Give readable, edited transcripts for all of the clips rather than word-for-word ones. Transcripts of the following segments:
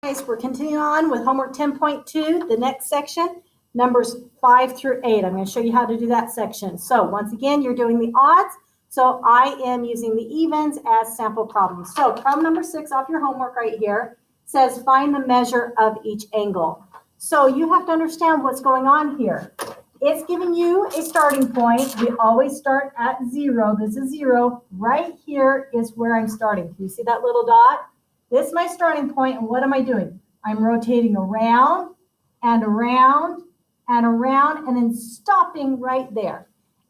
Guys, we're continuing on with homework 10.2, the next section, numbers 5 through 8. I'm going to show you how to do that section. So once again, you're doing the odds. So I am using the evens as sample problems. So problem number 6 off your homework right here says find the measure of each angle. So you have to understand what's going on here. It's giving you a starting point. We always start at 0. This is 0. Right here is where I'm starting. Can you see that little dot? This is my starting point, and what am I doing? I'm rotating around and around and around and then stopping right there.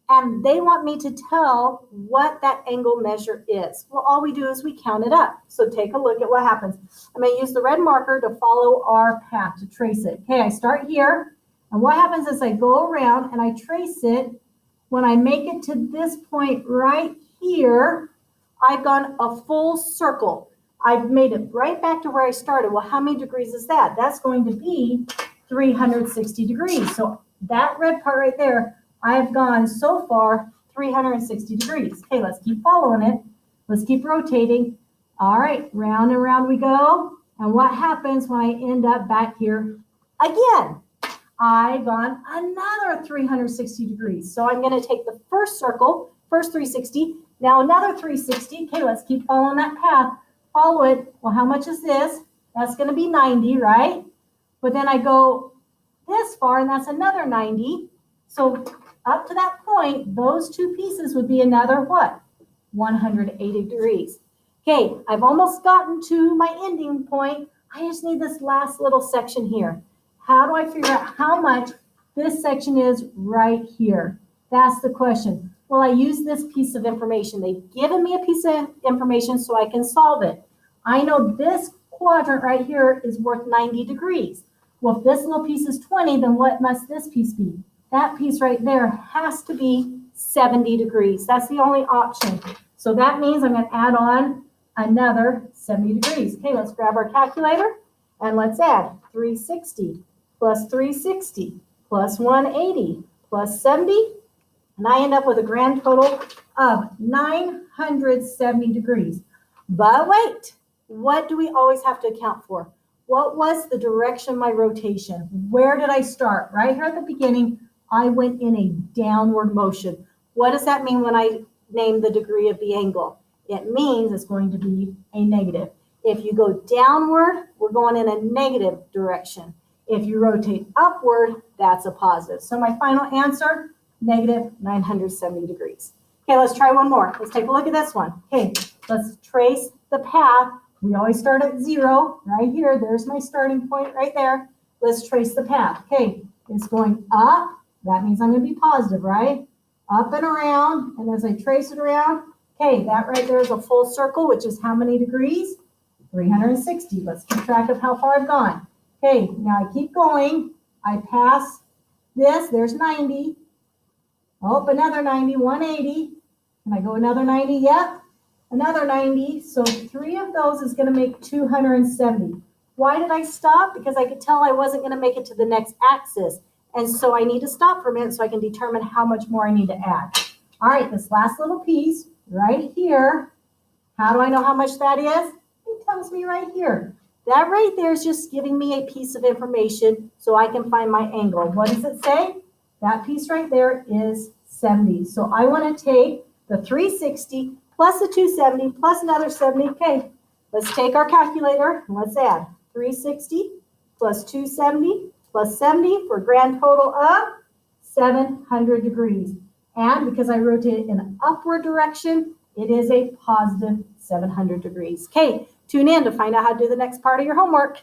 And they want me to tell what that angle measure is. Well, all we do is we count it up. So take a look at what happens. I'm going to use the red marker to follow our path, to trace it. Okay, I start here, and what happens is I go around and I trace it. When I make it to this point right here, I've gone a full circle. I've made it right back to where I started. Well, how many degrees is that? That's going to be 360 degrees. So that red part right there, I've gone so far 360 degrees. Okay, let's keep following it. Let's keep rotating. All right, round and round we go. And what happens when I end up back here again? I've gone another 360 degrees. So I'm going to take the first circle, first 360, now another 360. Okay, let's keep following that path. Follow it. Well, how much is this? That's going to be 90, right? But then I go this far, and that's another 90. So up to that point, those two pieces would be another what? 180 degrees. Okay, I've almost gotten to my ending point. I just need this last little section here. How do I figure out how much this section is right here? That's the question. Well, I use this piece of information. They've given me a piece of information so I can solve it. I know this quadrant right here is worth 90 degrees. Well, if this little piece is 20, then what must this piece be? That piece right there has to be 70 degrees. That's the only option. So that means I'm going to add on another 70 degrees. Okay, let's grab our calculator and let's add 360 plus 360 plus 180 plus 70. And I end up with a grand total of 970 degrees. But wait, what do we always have to account for? What was the direction of my rotation? Where did I start? Right here at the beginning, I went in a downward motion. What does that mean when I name the degree of the angle? It means it's going to be a negative. If you go downward, we're going in a negative direction. If you rotate upward, that's a positive. So my final answer, negative 970 degrees. Okay, let's try one more. Let's take a look at this one. Okay, let's trace the path. We always start at 0 right here. There's my starting point right there. Let's trace the path. Okay, it's going up. That means I'm going to be positive, right? Up and around. And as I trace it around, okay, that right there is a full circle, which is how many degrees? 360. Let's keep track of how far I've gone. Okay, now I keep going. I pass this. There's 90. Oh, another 90, 180. Can I go another 90? Yep, another 90. So 3 of those is going to make 270. Why did I stop? Because I could tell I wasn't going to make it to the next axis. And so I need to stop for a minute so I can determine how much more I need to add. All right, this last little piece right here. How do I know how much that is? It tells me right here. That right there is just giving me a piece of information so I can find my angle. What does it say? That piece right there is 70. So I want to take the 360 plus the 270 plus another 70. Okay, let's take our calculator and let's add 360 plus 270 plus 70 for a grand total of 700 degrees. And because I rotate it in an upward direction, it is a positive 700 degrees. Okay, tune in to find out how to do the next part of your homework.